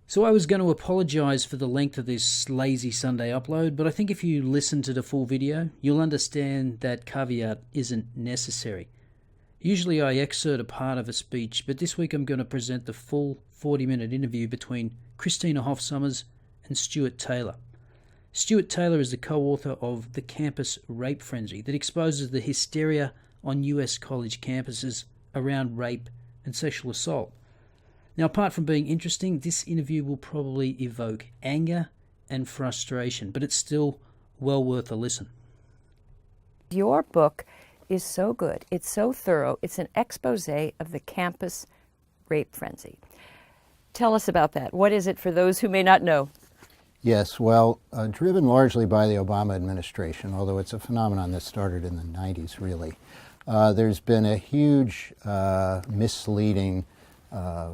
So I was going to apologise for the length of this lazy Sunday upload, but I think if you listen to the full video, you'll understand that caveat isn't necessary. Usually I excerpt a part of a speech, but this week I'm going to present the full 40-minute interview between Christina Hoff Sommers and Stuart Taylor. Stuart Taylor is the co-author of The Campus Rape Frenzy that exposes the hysteria on US college campuses around rape and sexual assault. Now, apart from being interesting, this interview will probably evoke anger and frustration, but it's still well worth a listen. Your book is so good. It's so thorough. It's an expose of the campus rape frenzy. Tell us about that. What is it for those who may not know? Yes, well, driven largely by the Obama administration, although it's a phenomenon that started in the 90s, really. There's been a huge misleading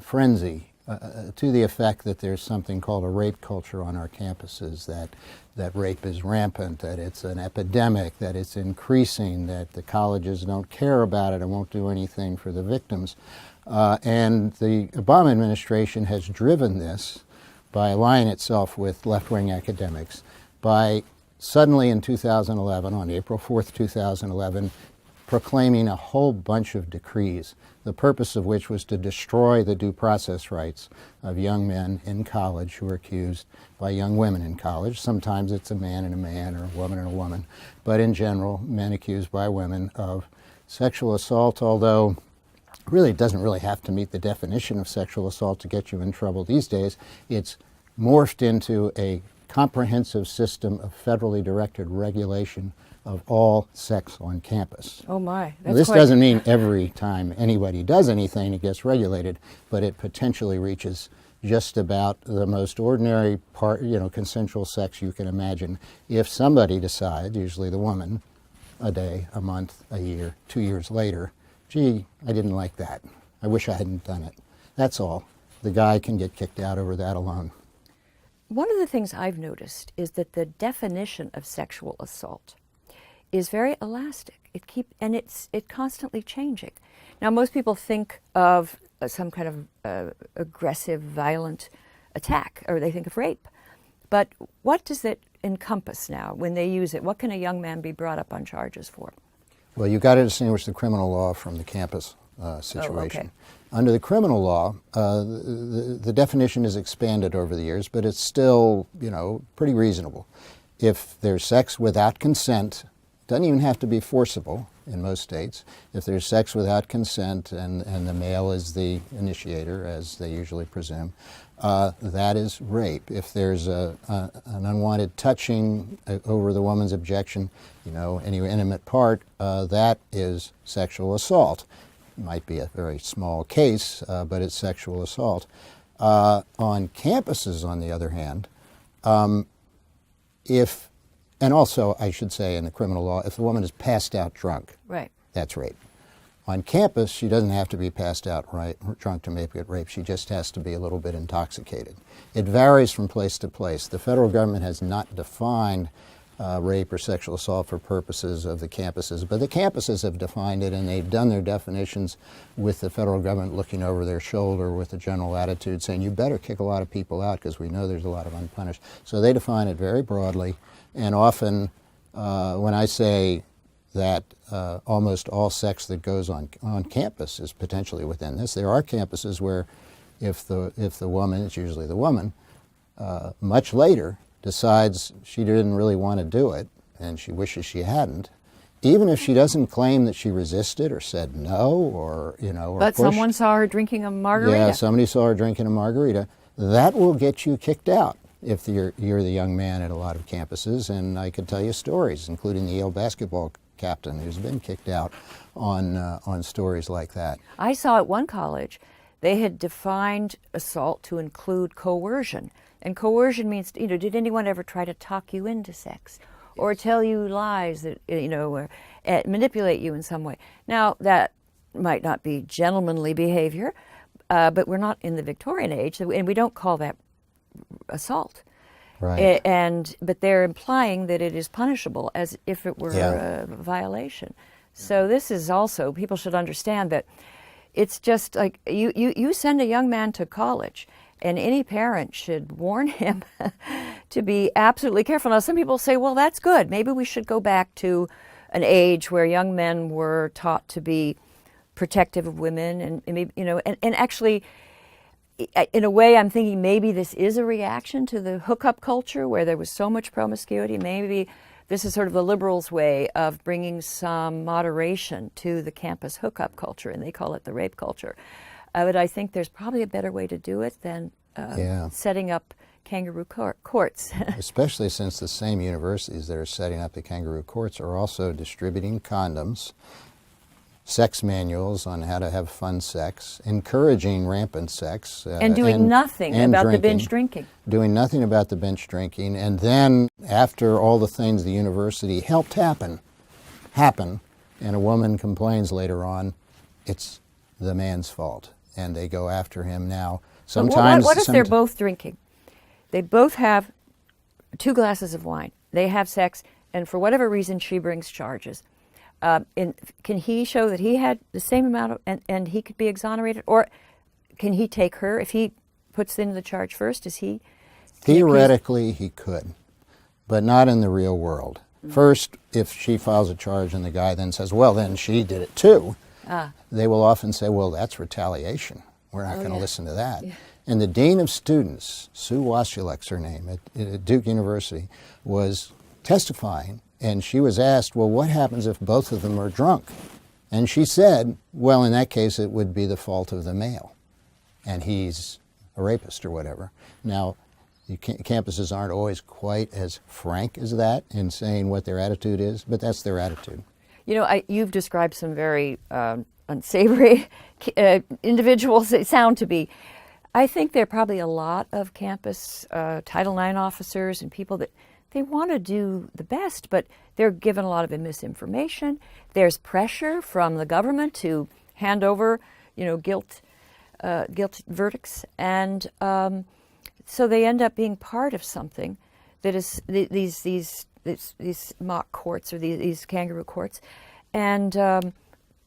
frenzy to the effect that there's something called a rape culture on our campuses, that rape is rampant, that it's an epidemic, that it's increasing, that the colleges don't care about it and won't do anything for the victims. And the Obama administration has driven this by aligning itself with left-wing academics, by suddenly in 2011, on April 4th, 2011, proclaiming a whole bunch of decrees, the purpose of which was to destroy the due process rights of young men in college who are accused by young women in college. Sometimes it's a man and a man, or a woman and a woman, but in general, men accused by women of sexual assault, although really it doesn't really have to meet the definition of sexual assault to get you in trouble these days. It's morphed into a comprehensive system of federally directed regulation of all sex on campus. Oh my. Now, this doesn't mean every time anybody does anything it gets regulated, but it potentially reaches just about the most ordinary part, consensual sex you can imagine. If somebody decides, usually the woman, a day, a month, a year, 2 years later, gee, I didn't like that. I wish I hadn't done it. That's all. The guy can get kicked out over that alone. One of the things I've noticed is that the definition of sexual assault is very elastic. It's constantly changing. Now, most people think of some kind of aggressive, violent attack, or they think of rape. But what does it encompass now when they use it? What can a young man be brought up on charges for? Well, you've got to distinguish the criminal law from the campus situation. Oh, okay. Under the criminal law, the definition is expanded over the years, but it's still, pretty reasonable. If there's sex without consent, doesn't even have to be forcible in most states. If there's sex without consent and the male is the initiator, as they usually presume, that is rape. If there's an unwanted touching over the woman's objection, any intimate part, that is sexual assault. It might be a very small case, but it's sexual assault. On campuses, on the other hand, and also, I should say, in the criminal law, if the woman is passed out drunk, right, that's rape. On campus, she doesn't have to be passed out drunk to make it rape. She just has to be a little bit intoxicated. It varies from place to place. The federal government has not defined rape or sexual assault for purposes of the campuses, but the campuses have defined it, and they've done their definitions with the federal government looking over their shoulder with a general attitude saying, you better kick a lot of people out because we know there's a lot of unpunished. So they define it very broadly. And often, when I say that almost all sex that goes on campus is potentially within this, there are campuses where if the woman, it's usually the woman, much later decides she didn't really want to do it and she wishes she hadn't, even if she doesn't claim that she resisted or said no or, or but pushed. Someone saw her drinking a margarita. Yeah, somebody saw her drinking a margarita. That will get you kicked out if you're the young man at a lot of campuses, and I could tell you stories, including the Yale basketball captain who's been kicked out on stories like that. I saw at one college, they had defined assault to include coercion. And coercion means, did anyone ever try to talk you into sex or tell you lies that, or manipulate you in some way? Now, that might not be gentlemanly behavior, but we're not in the Victorian age, and we don't call that assault. Right. But they're implying that it is punishable as if it were a violation. So this is also, people should understand that it's just like you send a young man to college And any parent should warn him to be absolutely careful. Now, some people say, well, that's good. Maybe we should go back to an age where young men were taught to be protective of women. And maybe, and actually, in a way, I'm thinking maybe this is a reaction to the hookup culture where there was so much promiscuity. Maybe this is sort of the liberals' way of bringing some moderation to the campus hookup culture, and they call it the rape culture. But I think there's probably a better way to do it than setting up kangaroo courts. Especially since the same universities that are setting up the kangaroo courts are also distributing condoms, sex manuals on how to have fun sex, encouraging rampant sex. And doing nothing about the binge drinking. Doing nothing about the binge drinking. And then after all the things the university helped happen, and a woman complains later on, it's the man's fault. And they go after him now. Sometimes. What if they're both drinking? They both have 2 glasses of wine. They have sex, and for whatever reason, she brings charges. Can he show that he had the same amount of, and he could be exonerated? Or can he take her if he puts in the charge first? Is he? Theoretically, he could, but not in the real world. First, if she files a charge and the guy then says, well, then she did it too, they will often say, well, that's retaliation. We're not going to listen to that. Yeah. And the dean of students, Sue Wasilek's her name, at Duke University, was testifying, and she was asked, well, what happens if both of them are drunk? And she said, well, in that case, it would be the fault of the male, and he's a rapist or whatever. Now, campuses aren't always quite as frank as that in saying what their attitude is, but that's their attitude. You've described some very unsavory individuals they sound to be. I think there are probably a lot of campus Title IX officers and people that they want to do the best, but they're given a lot of misinformation. There's pressure from the government to hand over, guilt verdicts, and so they end up being part of something that is these mock courts or these kangaroo courts, and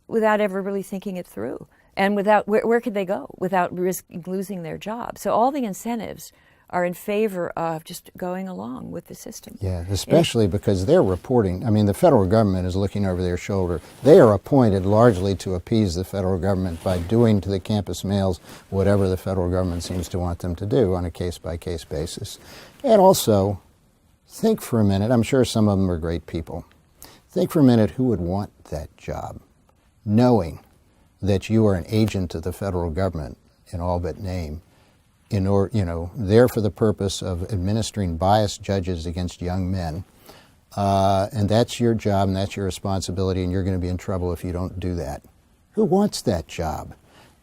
without ever really thinking it through. And without, where could they go without risking losing their job? So all the incentives are in favor of just going along with the system. Yeah, especially because they're reporting. I mean, the federal government is looking over their shoulder. They are appointed largely to appease the federal government by doing to the campus males whatever the federal government seems to want them to do on a case-by-case basis. And also, think for a minute, I'm sure some of them are great people. Think for a minute who would want that job, knowing that you are an agent of the federal government in all but name, there for the purpose of administering biased judges against young men, and that's your job and that's your responsibility, and you're going to be in trouble if you don't do that. Who wants that job?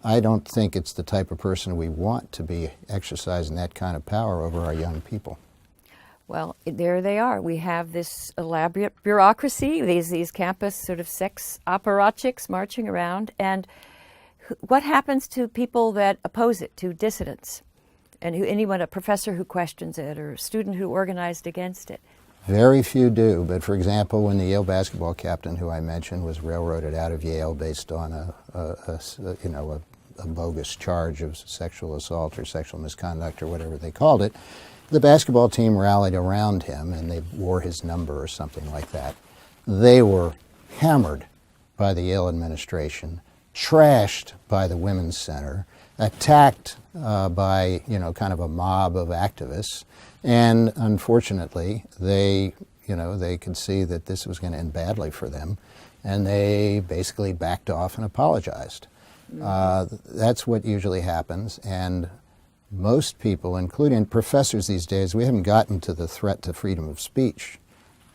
I don't think it's the type of person we want to be exercising that kind of power over our young people. Well, there they are. We have this elaborate bureaucracy, these campus sort of sex apparatchiks marching around. And what happens to people that oppose it, to dissidents? And a professor who questions it or a student who organized against it? Very few do. But for example, when the Yale basketball captain who I mentioned was railroaded out of Yale based on a bogus charge of sexual assault or sexual misconduct or whatever they called it, the basketball team rallied around him and they wore his number or something like that. They were hammered by the Yale administration, trashed by the Women's Center, attacked by kind of a mob of activists, and unfortunately they could see that this was going to end badly for them, and they basically backed off and apologized. That's what usually happens, and most people, including professors these days, we haven't gotten to the threat to freedom of speech,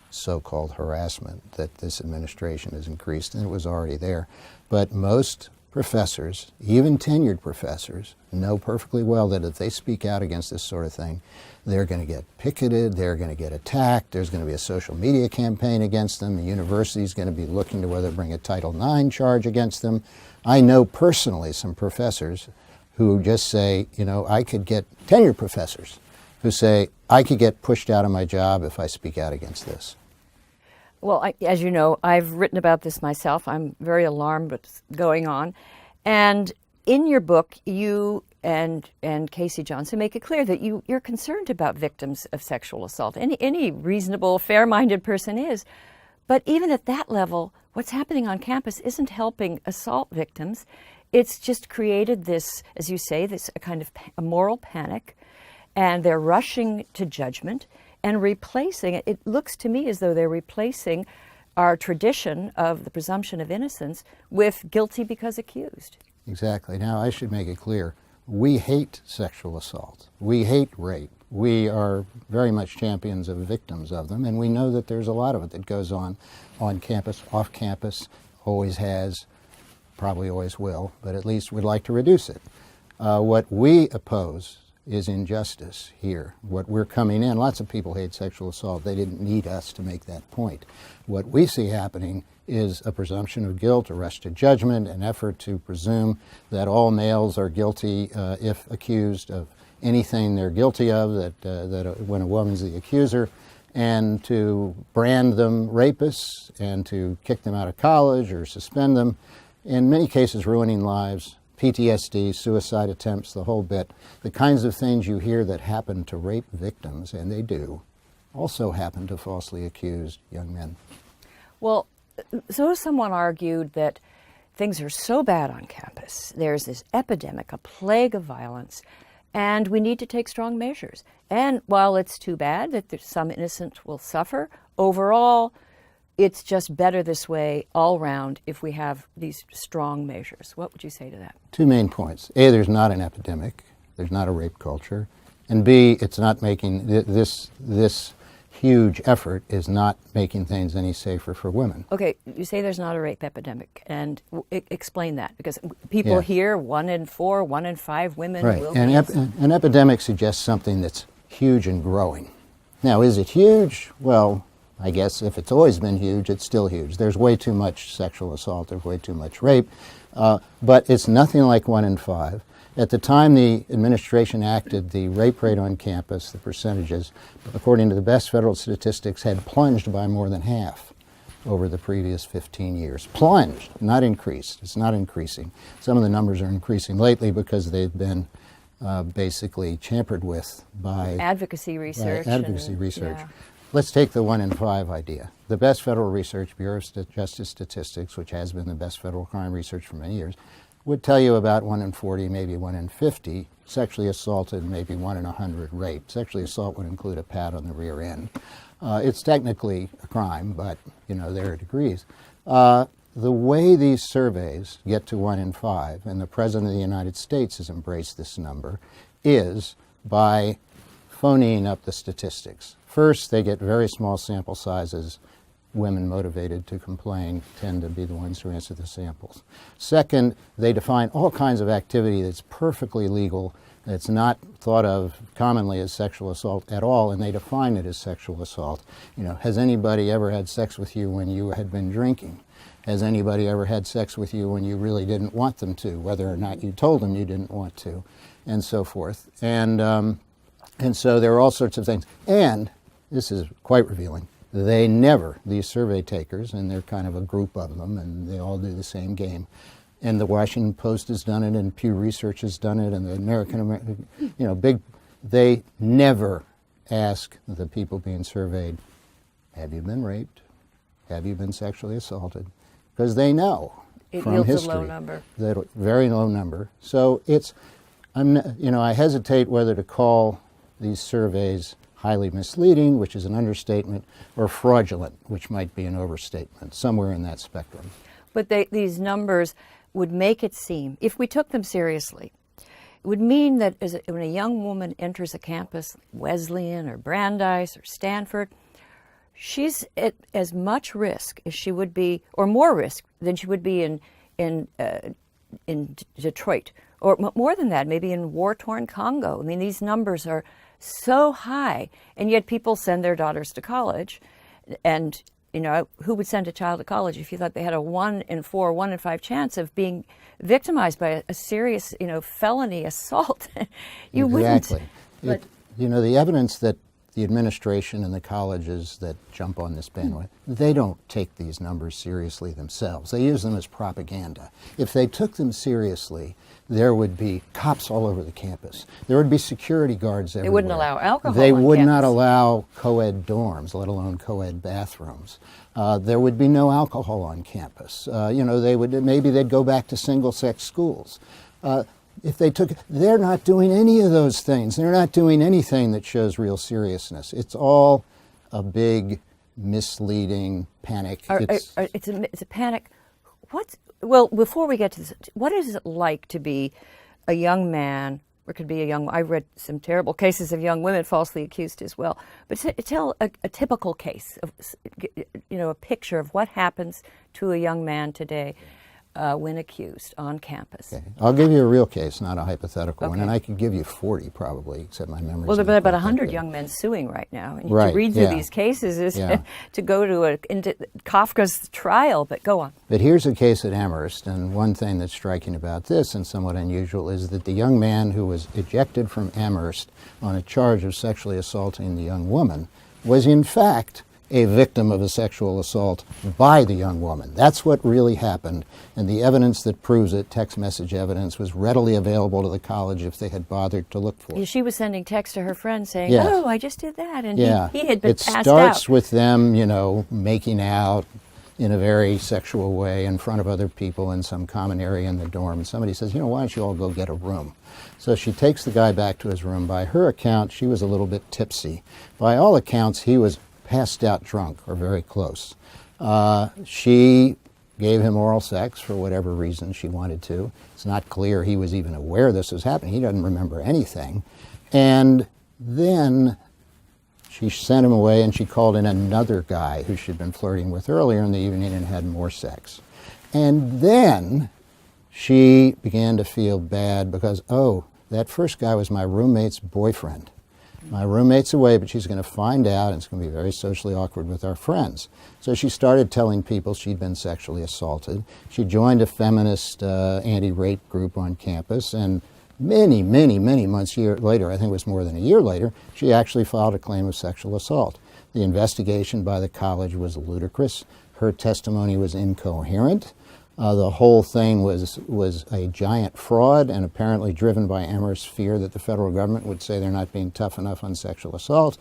so-called harassment that this administration has increased, and it was already there. But most professors, even tenured professors, know perfectly well that if they speak out against this sort of thing, they're going to get picketed, they're going to get attacked, there's going to be a social media campaign against them, the university's going to be looking to whether to bring a Title IX charge against them. I know personally some professors who just say, I could get tenured professors who say, I could get pushed out of my job if I speak out against this. Well, as you know, I've written about this myself. I'm very alarmed what's going on. And in your book, you and Casey Johnson make it clear that you're concerned about victims of sexual assault. Any reasonable, fair-minded person is. But even at that level, what's happening on campus isn't helping assault victims. It's just created this, as you say, this kind of a moral panic, and they're rushing to judgment and replacing it. It looks to me as though they're replacing our tradition of the presumption of innocence with guilty because accused. Exactly. Now, I should make it clear, we hate sexual assault. We hate rape. We are very much champions of victims of them, and we know that there's a lot of it that goes on campus, off campus, always has, probably always will, but at least we'd like to reduce it. What we oppose is injustice here. What we're coming in, lots of people hate sexual assault. They didn't need us to make that point. What we see happening is a presumption of guilt, a rush to judgment, an effort to presume that all males are guilty if accused of anything they're guilty of, that when a woman's the accuser, and to brand them rapists and to kick them out of college or suspend them, in many cases ruining lives, PTSD, suicide attempts, the whole bit. The kinds of things you hear that happen to rape victims, and they do, also happen to falsely accused young men. Well, so someone argued that things are so bad on campus, there's this epidemic, a plague of violence, and we need to take strong measures. And while it's too bad that some innocent will suffer, overall, it's just better this way all round if we have these strong measures. What would you say to that? Two main points. A, there's not an epidemic. There's not a rape culture. And B, it's not making, this huge effort is not making things any safer for women. Okay, you say there's not a rape epidemic, and explain that, because people hear 1 in 4, 1 in 5 women will be. An epidemic suggests something that's huge and growing. Now, is it huge? Well, I guess if it's always been huge, it's still huge. There's way too much sexual assault, there's way too much rape, but it's nothing like 1 in 5. At the time the administration acted, the rape rate on campus, the percentages, according to the best federal statistics, had plunged by more than half over the previous 15 years. Plunged, not increased. It's not increasing. Some of the numbers are increasing lately because they've been basically tampered with by advocacy research. Yeah. Let's take the 1 in 5 idea. The best federal research, Bureau of Justice Statistics, which has been the best federal crime research for many years, would tell you about 1 in 40, maybe 1 in 50 sexually assaulted, maybe 1 in 100 raped. Sexually assault would include a pat on the rear end. It's technically a crime, but there are degrees. The way these surveys get to 1 in 5, and the President of the United States has embraced this number, is by phoning up the statistics. First, they get very small sample sizes. Women motivated to complain tend to be the ones who answer the samples. Second, they define all kinds of activity that's perfectly legal, that's not thought of commonly as sexual assault at all, and they define it as sexual assault. Has anybody ever had sex with you when you had been drinking? Has anybody ever had sex with you when you really didn't want them to, whether or not you told them you didn't want to, and so forth. And so there are all sorts of things. And this is quite revealing. They never, these survey takers, and they're kind of a group of them, and they all do the same game. And the Washington Post has done it, and Pew Research has done it, and the American, they never ask the people being surveyed, have you been raped? Have you been sexually assaulted? Because they know from history. It yields a low number. That very low number. So I hesitate whether to call these surveys highly misleading, which is an understatement, or fraudulent, which might be an overstatement, somewhere in that spectrum. But these numbers would make it seem, if we took them seriously, it would mean that when a young woman enters a campus, Wesleyan or Brandeis or Stanford, she's at as much risk as she would be, or more risk than she would be in Detroit, or more than that, maybe in war-torn Congo. I mean, these numbers are so high, and yet people send their daughters to college. And who would send a child to college if you thought they had a 1 in 4, 1 in 5 chance of being victimized by a serious felony assault? You exactly. wouldn't. The evidence that the administration and the colleges that jump on this bandwagon, they don't take these numbers seriously themselves. They use them as propaganda. If they took them seriously, there would be cops all over the campus. There would be security guards everywhere. They wouldn't allow alcohol They on would campus. not allow co-ed dorms, let alone co-ed bathrooms. There would be no alcohol on campus. Maybe they'd go back to single-sex schools. They're not doing any of those things. They're not doing anything that shows real seriousness. It's all a big, misleading panic. It's a panic. Well, before we get to this, what is it like to be a young man, or could be a young, I read some terrible cases of young women falsely accused as well, but tell a typical case, of, a picture of what happens to a young man today when accused on campus. Okay. I'll give you a real case, not a hypothetical one, Okay. and I could give you 40 probably, except my memory. Well, there are about 100 young men suing right now. And Right, to read through yeah. these cases is Yeah. to go into Kafka's trial, but go on. But here's a case at Amherst, and one thing that's striking about this and somewhat unusual is that the young man who was ejected from Amherst on a charge of sexually assaulting the young woman was in fact a victim of a sexual assault by the young woman. That's what really happened, and the evidence that proves it, text message evidence, was readily available to the college if they had bothered to look for it. She was sending texts to her friend saying, Yes. "Oh, I just did that," and Yeah. he had been It passed starts out. with them, making out in a very sexual way in front of other people in some common area in the dorm. And somebody says, why don't you all go get a room? So she takes the guy back to his room. By her account, she was a little bit tipsy. By all accounts, he was passed out drunk or very close. She gave him oral sex for whatever reason she wanted to. It's not clear he was even aware this was happening. He doesn't remember anything. And then she sent him away, and she called in another guy who she'd been flirting with earlier in the evening and had more sex. And then she began to feel bad because, that first guy was my roommate's boyfriend. My roommate's away, but she's going to find out, and it's going to be very socially awkward with our friends. So she started telling people she'd been sexually assaulted. She joined a feminist anti-rape group on campus, and many, many, many months later, I think it was more than a year later, she actually filed a claim of sexual assault. The investigation by the college was ludicrous. Her testimony was incoherent. The whole thing was a giant fraud, and apparently driven by Amherst's fear that the federal government would say they're not being tough enough on sexual assault.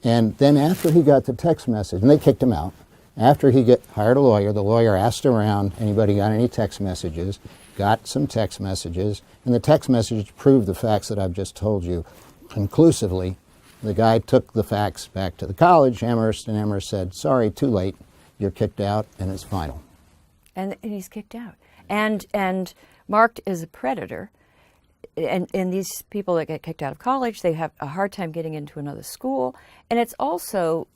And then after he got the text message, and they kicked him out, after he hired a lawyer, the lawyer asked around, anybody got any text messages, got some text messages, and the text messages proved the facts that I've just told you conclusively. The guy took the facts back to the college, Amherst, and Amherst said, sorry, too late, you're kicked out, and it's final. And he's kicked out and marked as a predator. And these people that get kicked out of college, they have a hard time getting into another school. And it's also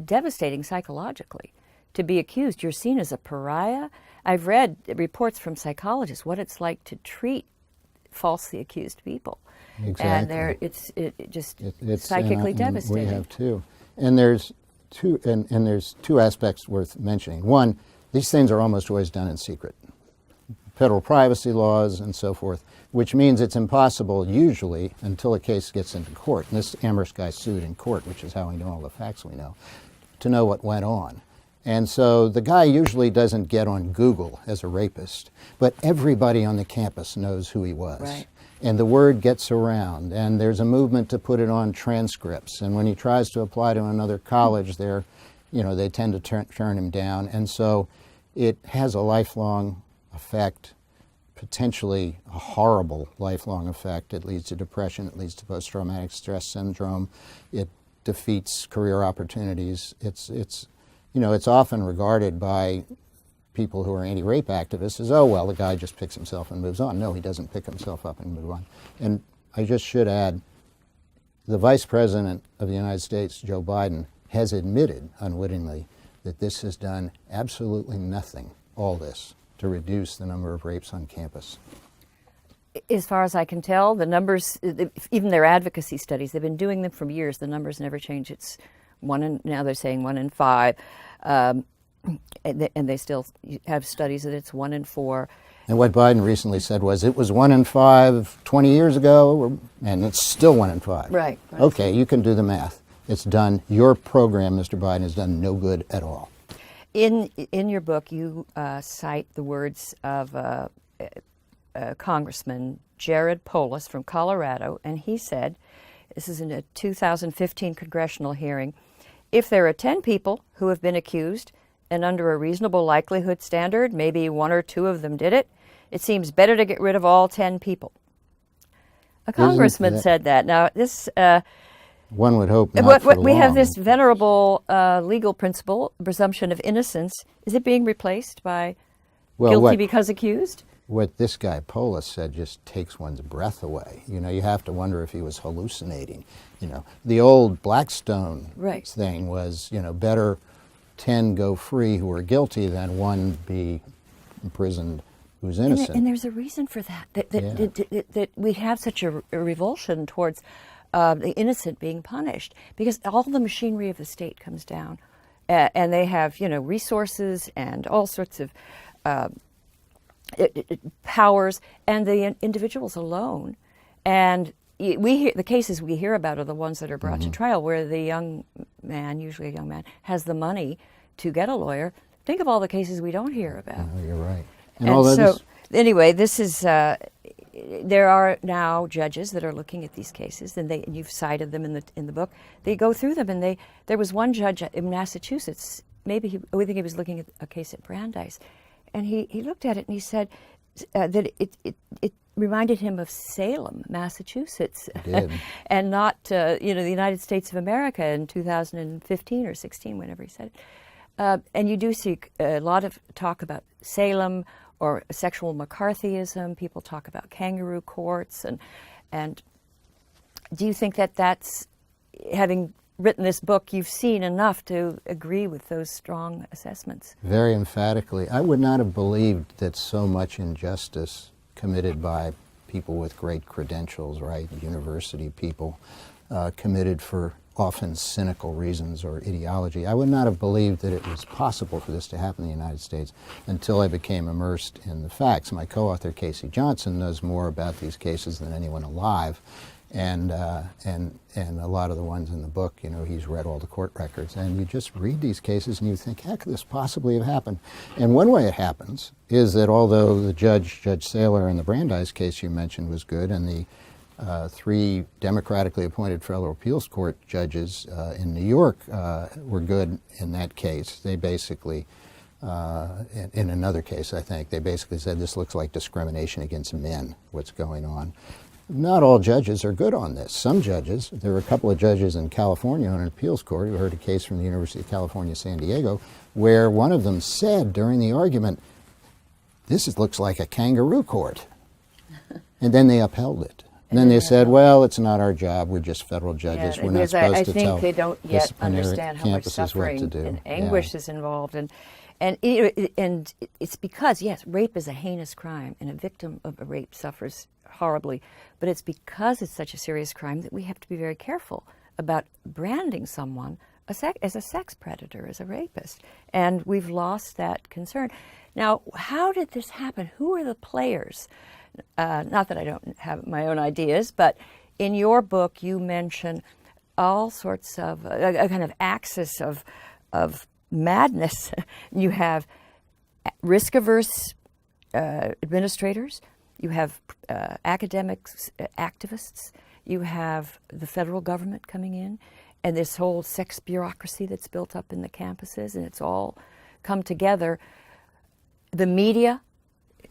devastating psychologically to be accused. You're seen as a pariah. I've read reports from psychologists what it's like to treat falsely accused people. Exactly. And it's psychically devastating. We have two. And there's two aspects worth mentioning. One, these things are almost always done in secret. Federal privacy laws and so forth, which means it's impossible usually until a case gets into court. And this Amherst guy sued in court, which is how we know all the facts we know, to know what went on. And so the guy usually doesn't get on Google as a rapist, but everybody on the campus knows who he was. Right. And the word gets around, and there's a movement to put it on transcripts. And when he tries to apply to another college, they tend to turn him down. And so it has a lifelong effect, potentially a horrible lifelong effect. It leads to depression, it leads to post-traumatic stress syndrome, it defeats career opportunities. It's often regarded by people who are anti-rape activists as, the guy just picks himself and moves on. No, he doesn't pick himself up and move on. And I just should add, the Vice President of the United States, Joe Biden, has admitted unwittingly that this has done absolutely nothing, all this, to reduce the number of rapes on campus. As far as I can tell, the numbers, even their advocacy studies, they've been doing them for years. The numbers never change. It's now they're saying 1 in 5, and they still have studies that it's 1 in 4. And what Biden recently said was it was 1 in 5 20 years ago, and it's still 1 in 5. Right. Okay, you can do the math. It's done, your program, Mr. Biden, has done no good at all. In your book, you cite the words of Congressman Jared Polis from Colorado, and he said, this is in a 2015 congressional hearing, if there are 10 people who have been accused, and under a reasonable likelihood standard, maybe one or two of them did it, it seems better to get rid of all 10 people. A congressman said that. Now, this... one would hope not for we long. have this venerable legal principle, presumption of innocence. Is it being replaced by guilty because accused? What this guy Polis said just takes one's breath away. You know, you have to wonder if he was hallucinating. You know, the old Blackstone thing was, you know, better 10 go free who are guilty than one be imprisoned who's innocent. And there's a reason for that, that we have such a revulsion towards the innocent being punished, because all the machinery of the state comes down, and they have, you know, resources and all sorts of powers, and the individuals alone. And the cases we hear about are the ones that are brought to trial, where the young man, usually a young man, has the money to get a lawyer. Think of all the cases we don't hear about. Oh, you're right. And so, anyway, this is, there are now judges that are looking at these cases, and you've cited them in the book. They go through them, and there was one judge in Massachusetts, we think he was looking at a case at Brandeis, and he looked at it and he said that it reminded him of Salem, Massachusetts, and not the United States of America in 2015 or 16, whenever he said it. And you do see a lot of talk about Salem or sexual McCarthyism. People talk about kangaroo courts, and do you think that that's, having written this book, you've seen enough to agree with those strong assessments? Very emphatically. I would not have believed that so much injustice committed by people with great credentials, right, university people, committed for often cynical reasons or ideology. I would not have believed that it was possible for this to happen in the United States until I became immersed in the facts. My co-author, Casey Johnson, knows more about these cases than anyone alive. And a lot of the ones in the book, you know, he's read all the court records, and you just read these cases and you think, how could this possibly have happened? And one way it happens is that although the Judge Saylor in the Brandeis case you mentioned was good, and the 3 democratically appointed federal appeals court judges in New York were good in that case, they basically, in another case I think, they basically said this looks like discrimination against men, what's going on. Not all judges are good on this. Some judges, there were a couple of judges in California on an appeals court who heard a case from the University of California, San Diego, where one of them said during the argument, this looks like a kangaroo court. And then they upheld it. And then they said, well, it's not our job, we're just federal judges. We're not supposed to tell I think they don't yet understand how much suffering and anguish is involved. And it's because, yes, rape is a heinous crime, and a victim of a rape suffers horribly, but it's because it's such a serious crime that we have to be very careful about branding someone as a sex predator, as a rapist. And we've lost that concern. Now, how did this happen? Who are the players? Not that I don't have my own ideas, but in your book you mention all sorts of, a kind of axis of madness. You have risk-averse administrators, you have academics, activists, you have the federal government coming in, and this whole sex bureaucracy that's built up in the campuses, and it's all come together. The media,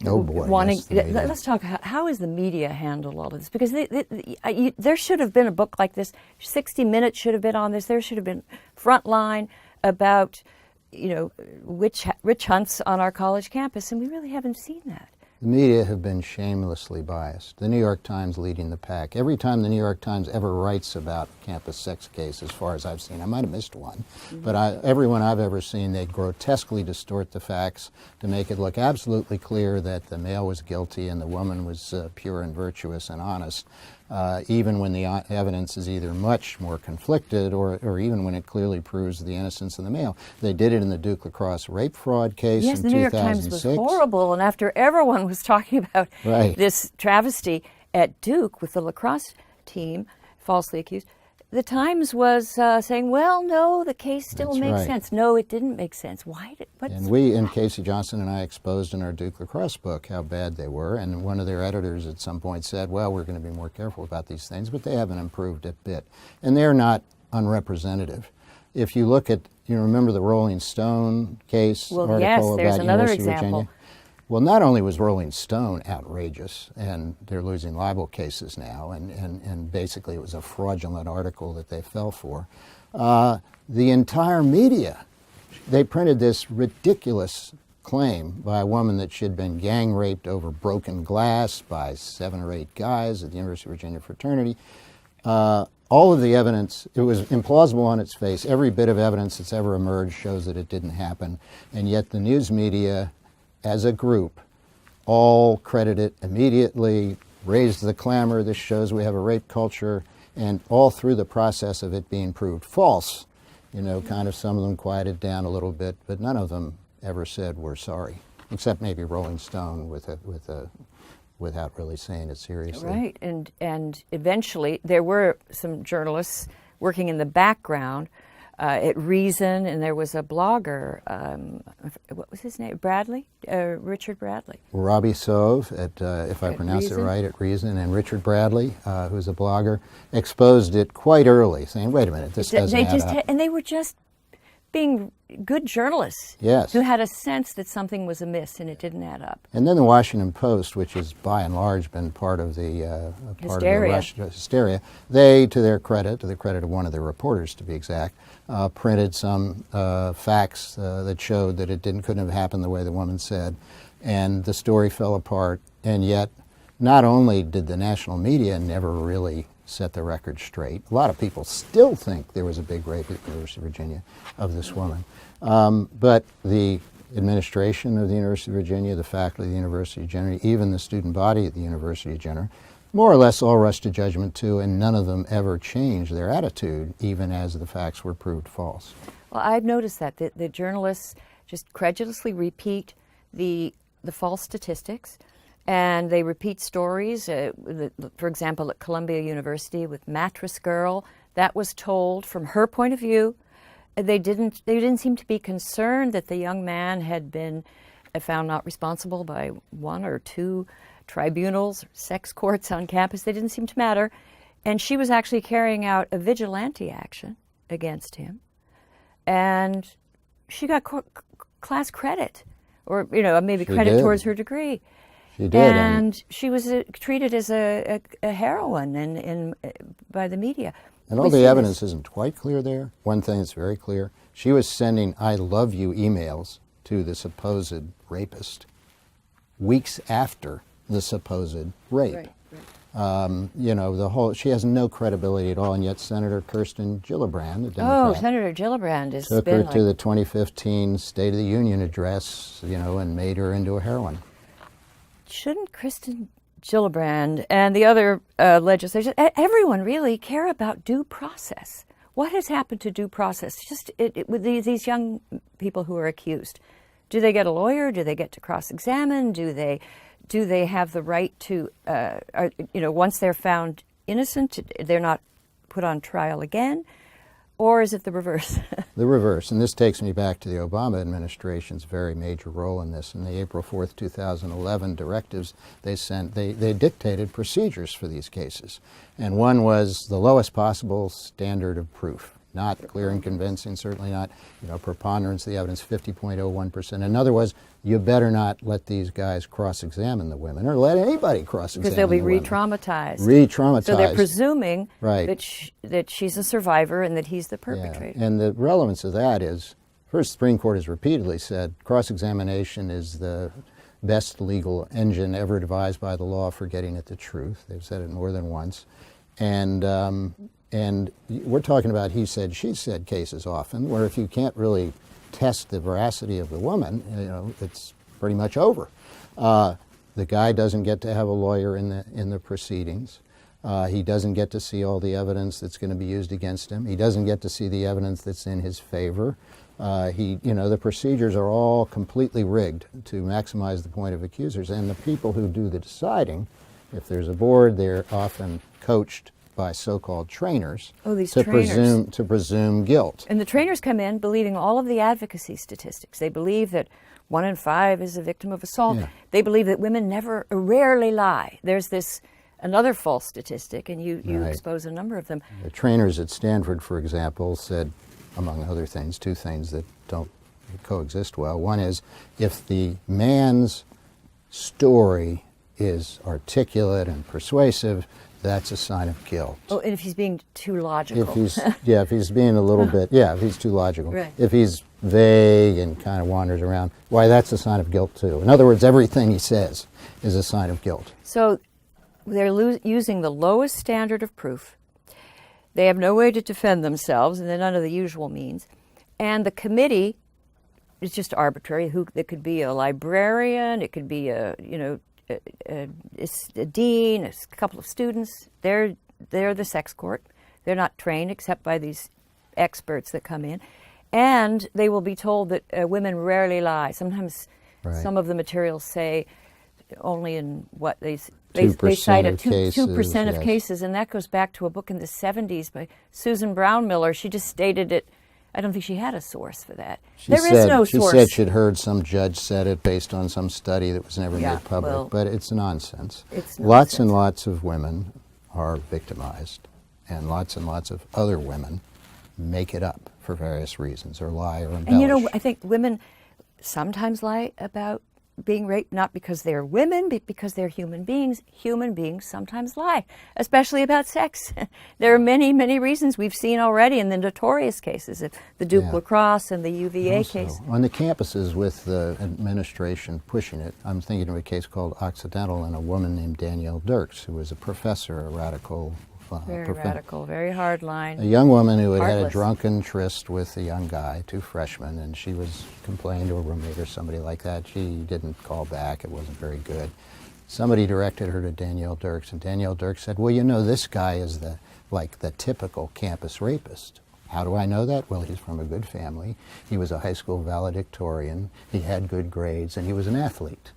oh boy, let's talk, how is the media handled all of this? Because there should have been a book like this. 60 Minutes should have been on this. There should have been Frontline about, you know, witch hunts on our college campus, and we really haven't seen that. The media have been shamelessly biased. The New York Times leading the pack. Every time the New York Times ever writes about campus sex case, as far as I've seen, I might have missed one, but everyone I've ever seen, they grotesquely distort the facts to make it look absolutely clear that the male was guilty and the woman was pure and virtuous and honest, even when the evidence is either much more conflicted or even when it clearly proves the innocence of the male. They did it in the Duke lacrosse rape fraud case in 2006. Yes, the New York Times was horrible, and after everyone was talking about this travesty at Duke with the lacrosse team falsely accused, the Times was saying, well, no, the case still That's makes right. sense. No, it didn't make sense. Why did, And we, and Casey Johnson and I, exposed in our Duke lacrosse book how bad they were, and one of their editors at some point said, well, we're going to be more careful about these things, but they haven't improved a bit. And they're not unrepresentative. If you look at, you remember the Rolling Stone case Well, yes, article there's about another University of example. Virginia? Well, not only was Rolling Stone outrageous, and they're losing libel cases now, and basically it was a fraudulent article that they fell for, the entire media, they printed this ridiculous claim by a woman that she'd been gang raped over broken glass by 7 or 8 guys at the University of Virginia fraternity. All of the evidence, it was implausible on its face. Every bit of evidence that's ever emerged shows that it didn't happen, and yet the news media, as a group, all credit it immediately, raised the clamor, this shows we have a rape culture, and all through the process of it being proved false, kind of some of them quieted down a little bit, but none of them ever said we're sorry, except maybe Rolling Stone without really saying it seriously. Right, and eventually there were some journalists working in the background at Reason, and there was a blogger, what was his name, Richard Bradley. Robbie Sove, if I At pronounce it Reason? right, at Reason, and Richard Bradley, who's a blogger, exposed it quite early, saying, wait a minute, this doesn't add up. And they were just being good journalists Yes. who had a sense that something was amiss and it didn't add up. And then the Washington Post, which has by and large been part of the Hysteria. hysteria, they, to the credit of one of their reporters to be exact, printed some facts that showed that it couldn't have happened the way the woman said, and the story fell apart. And yet, not only did the national media never really set the record straight, a lot of people still think there was a big rape at the University of Virginia of this woman. But the administration of the University of Virginia, the faculty of the University of Virginia, even the student body at the University of Virginia, more or less all rushed to judgment too, and none of them ever changed their attitude, even as the facts were proved false. Well, I've noticed that the journalists just credulously repeat the false statistics, and they repeat stories. For example, at Columbia University with Mattress Girl, that was told from her point of view. They didn't seem to be concerned that the young man had been found not responsible by 1 or 2 tribunals, sex courts on campus. They didn't seem to matter. And she was actually carrying out a vigilante action against him. And she got class credit, or maybe credit did. towards her degree. She did. And she was treated as a heroine by the media. And all the evidence isn't quite clear there. One thing that's very clear, she was sending I love you emails to the supposed rapist weeks after the supposed rape. Right. She has no credibility at all, and yet Senator Kirsten Gillibrand, the Democrat, Oh, Senator Gillibrand has took been her like, to the 2015 State of the Union address, and made her into a heroine. shouldn't Kristen Gillibrand and the other legislators, everyone really, care about due process? What has happened to due process? Just with these young people who are accused, do they get a lawyer? Do they get to cross-examine? Do they have the right to, once they're found innocent, they're not put on trial again? Or is it the reverse? The reverse, and this takes me back to the Obama administration's very major role in this. In the April 4th, 2011 directives they sent, they dictated procedures for these cases. And one was the lowest possible standard of proof. Not clear and convincing, certainly not, preponderance of the evidence, 50.01%. Another was, you better not let these guys cross-examine the women, or let anybody cross-examine Because they'll be the women. re-traumatized. Re-traumatized. So they're presuming Right. that she's a survivor and that he's the perpetrator. Yeah. And the relevance of that is, first, the Supreme Court has repeatedly said cross-examination is the best legal engine ever devised by the law for getting at the truth. They've said it more than once. And we're talking about he said, she said cases often, where if you can't really test the veracity of the woman, it's pretty much over. The guy doesn't get to have a lawyer in the proceedings. He doesn't get to see all the evidence that's going to be used against him. He doesn't get to see the evidence that's in his favor. The procedures are all completely rigged to maximize the point of accusers. And the people who do the deciding, if there's a board, they're often coached by so-called trainers Oh, these to trainers. presume guilt. And the trainers come in believing all of the advocacy statistics. They believe that 1 in 5 is a victim of assault. Yeah. They believe that women rarely lie. There's another false statistic, and you Right. expose a number of them. The trainers at Stanford, for example, said, among other things, two things that don't coexist well. One is, if the man's story is articulate and persuasive, that's a sign of guilt. Oh, and if he's being too logical. If he's being a little bit, if he's too logical. Right. If he's vague and kind of wanders around, why, that's a sign of guilt too. In other words, everything he says is a sign of guilt. So they're using the lowest standard of proof. They have no way to defend themselves, and they're none of the usual means. And the committee is just arbitrary. It could be a librarian, it could be a dean, a couple of students. They're the sex court. They're not trained except by these experts that come in. And they will be told that women rarely lie. Sometimes Right. some of the materials say only in what they 2% cite of cases, 2% of yes. cases, and that goes back to a book in the 70s by Susan Brown Miller. She just stated it. I don't think she had a source for that. There is no she source. said she'd heard some judge said it based on some study that was never Yeah, made public, well, but it's nonsense. it's Lots and nonsense. lots of women are victimized, and lots of other women make it up for various reasons, or lie or embellish. And you know, I think women sometimes lie about being raped, not because they're women, but because they're human beings. Human beings sometimes lie, especially about sex. There are many, many reasons we've seen already in the notorious cases of the Duke Yeah. lacrosse and the UVA Also, case. on the campuses with the administration pushing it, I'm thinking of a case called Occidental and a woman named Danielle Dirks, who was a professor, a radical Very radical, very hard line. A young woman who had had a Heartless. drunken tryst with a young guy, 2 freshmen, and she was complaining to a roommate or somebody like that. She didn't call back. It wasn't very good. Somebody directed her to Danielle Dirks, and Danielle Dirks said, well, you know, this guy is the typical campus rapist. How do I know that? Well, he's from a good family. He was a high school valedictorian. He had good grades, and he was an athlete.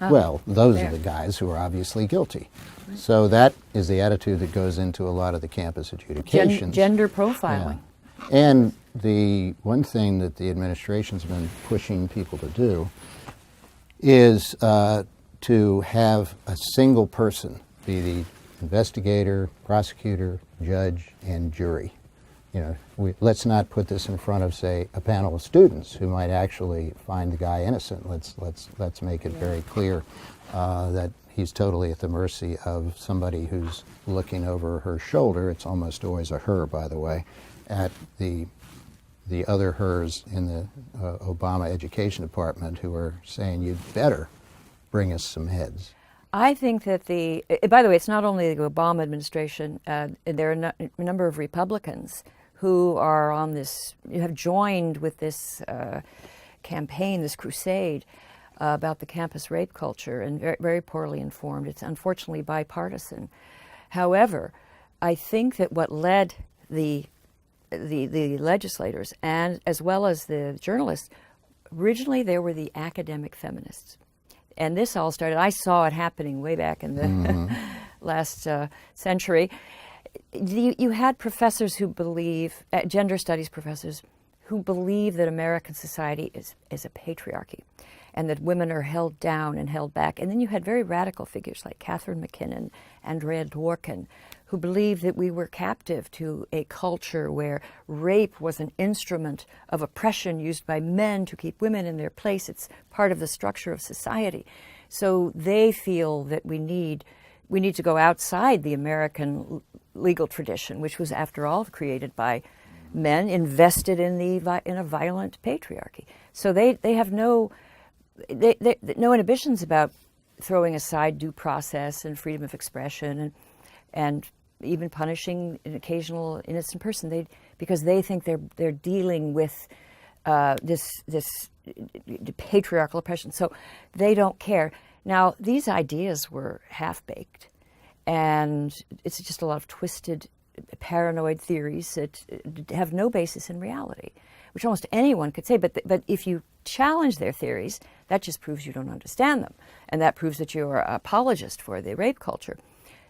Well, those there. are the guys who are obviously guilty. So that is the attitude that goes into a lot of the campus adjudications. Gender profiling. Yeah. And the one thing that the administration's been pushing people to do is to have a single person be the investigator, prosecutor, judge, and jury. You know, let's not put this in front of, say, a panel of students who might actually find the guy innocent. Let's make it very clear that he's totally at the mercy of somebody who's looking over her shoulder. It's almost always a her, by the way, at the other hers in the Obama Education Department who are saying, you'd better bring us some heads. I think that by the way, it's not only the Obama administration, there are a number of Republicans who are on this, have joined with this campaign, this crusade about the campus rape culture, and very, very poorly informed. It's unfortunately bipartisan. However, I think that what led the legislators, and as well as the journalists, originally there were the academic feminists. And this all started, I saw it happening way back in the last century. You had professors who believe, gender studies professors, who believe that American society is a patriarchy and that women are held down and held back. And then you had very radical figures like Catherine McKinnon, Andrea Dworkin, who believed that we were captive to a culture where rape was an instrument of oppression used by men to keep women in their place. It's part of the structure of society. So they feel that we need to go outside the American legal tradition, which was, after all, created by men invested in a violent patriarchy. So they have no inhibitions about throwing aside due process and freedom of expression and even punishing an occasional innocent person. Because they think they're dealing with this patriarchal oppression. So they don't care. Now, these ideas were half-baked, and it's just a lot of twisted, paranoid theories that have no basis in reality, which almost anyone could say. But if you challenge their theories, that just proves you don't understand them, and that proves that you're an apologist for the rape culture.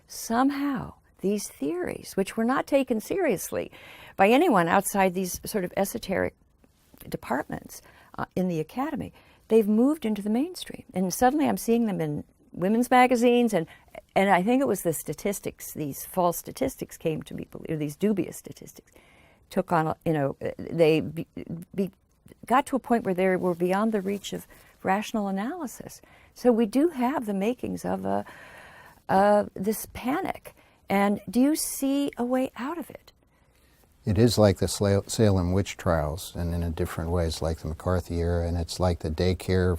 Somehow, these theories, which were not taken seriously by anyone outside these sort of esoteric departments in the academy. They've moved into the mainstream, and suddenly I'm seeing them in women's magazines, and I think it was the statistics, these false statistics came to be believed, or these dubious statistics, took on, they got to a point where they were beyond the reach of rational analysis. So we do have the makings of this panic. And do you see a way out of it? It is like the Salem witch trials, and in a different way, it's like the McCarthy era, and it's like the daycare,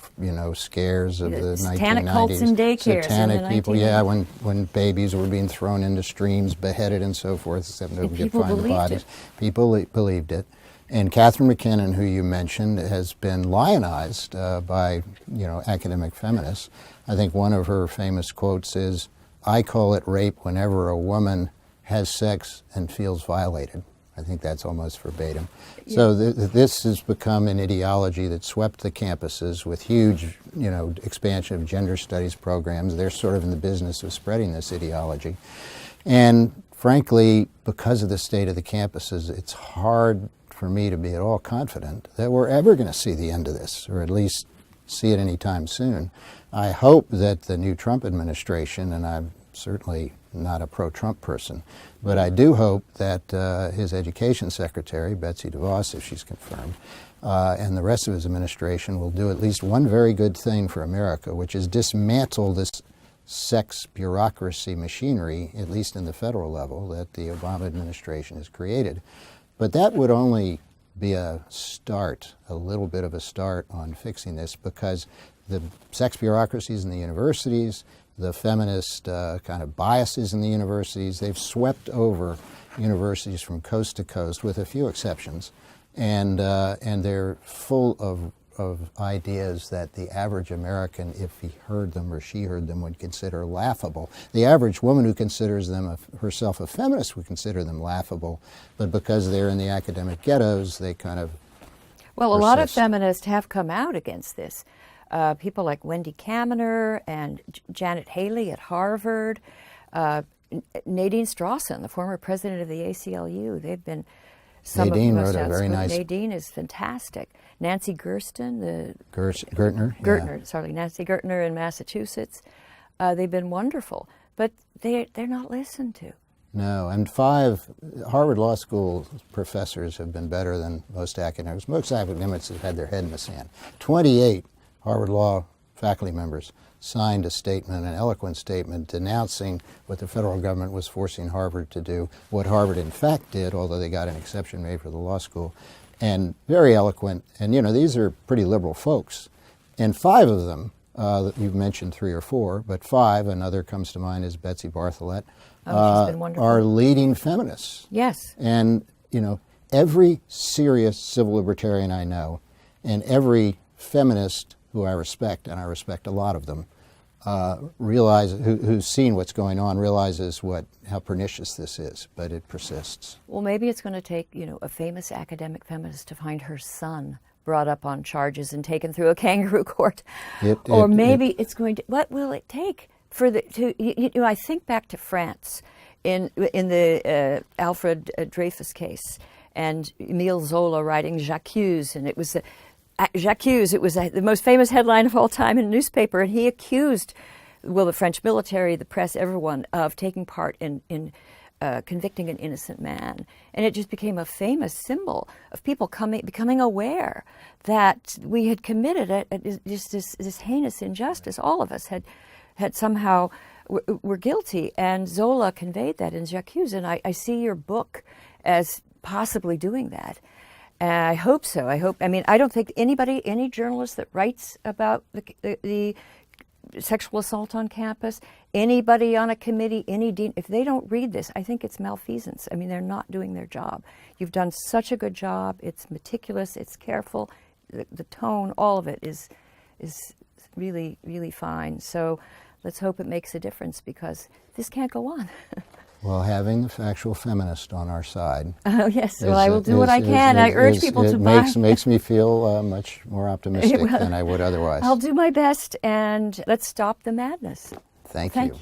scares of the 1990s. Satanic cults in daycares. Satanic people, when babies were being thrown into streams, beheaded and so forth, except nobody could find the bodies. People believed it. And Catherine McKinnon, who you mentioned, has been lionized by, academic feminists. I think one of her famous quotes is, "I call it rape whenever a woman has sex and feels violated." I think that's almost verbatim. Yeah. So this has become an ideology that swept the campuses with huge, expansion of gender studies programs. They're sort of in the business of spreading this ideology. And frankly, because of the state of the campuses, it's hard for me to be at all confident that we're ever going to see the end of this, or at least see it anytime soon. I hope that the new Trump administration, and I'm certainly not a pro-Trump person, but I do hope that his education secretary, Betsy DeVos, if she's confirmed, and the rest of his administration will do at least one very good thing for America, which is dismantle this sex bureaucracy machinery, at least in the federal level, that the Obama administration has created. But that would only be a start, a little bit of a start on fixing this, because the sex bureaucracies in the universities, the feminist kind of biases in the universities, they've swept over universities from coast to coast, with a few exceptions, and they're full of ideas that the average American, if he heard them or she heard them, would consider laughable. The average woman who considers herself a feminist would consider them laughable, but because they're in the academic ghettos, they kind of Well, persist. A lot of feminists have come out against this. People like Wendy Kaminer and Janet Haley at Harvard, Nadine Strawson, the former president of the ACLU. They've been some Nadine of the most wrote a very nice. Nadine is fantastic. Nancy Gerstner, Nancy Gertner in Massachusetts. They've been wonderful, but they're not listened to. No, and 5 Harvard Law School professors have been better than most academics. Most academics have had their head in the sand. 28 Harvard Law faculty members signed a statement, an eloquent statement, denouncing what the federal government was forcing Harvard to do, what Harvard in fact did, although they got an exception made for the law school, and very eloquent. And these are pretty liberal folks. And 5 of them, you've mentioned 3 or 4, but 5, another comes to mind is Betsy Bartholet, she's been wonderful. Are leading feminists. Yes. And, every serious civil libertarian I know, and every feminist who I respect, and I respect a lot of them, who's seen what's going on, realizes how pernicious this is, but it persists. Well, maybe it's going to take, a famous academic feminist to find her son brought up on charges and taken through a kangaroo court. It's going to, what will it take for I think back to France in the Alfred Dreyfus case, and Émile Zola writing J'accuse, and it was J'accuse, it was the most famous headline of all time in a newspaper, and he accused, the French military, the press, everyone, of taking part in convicting an innocent man. And it just became a famous symbol of people becoming aware that we had committed just this heinous injustice. All of us had somehow were guilty, and Zola conveyed that in J'accuse, and I see your book as possibly doing that. I hope so. I don't think any journalist that writes about the sexual assault on campus, anybody on a committee, any dean, if they don't read this, I think it's malfeasance. They're not doing their job. You've done such a good job. It's meticulous. It's careful. The tone, all of it is really, really fine. So let's hope it makes a difference, because this can't go on. Well, having the factual feminist on our side. Oh, yes. Well, I will do what I can. I urge people to buy. It makes me feel much more optimistic than I would otherwise. I'll do my best, and let's stop the madness. Thank you.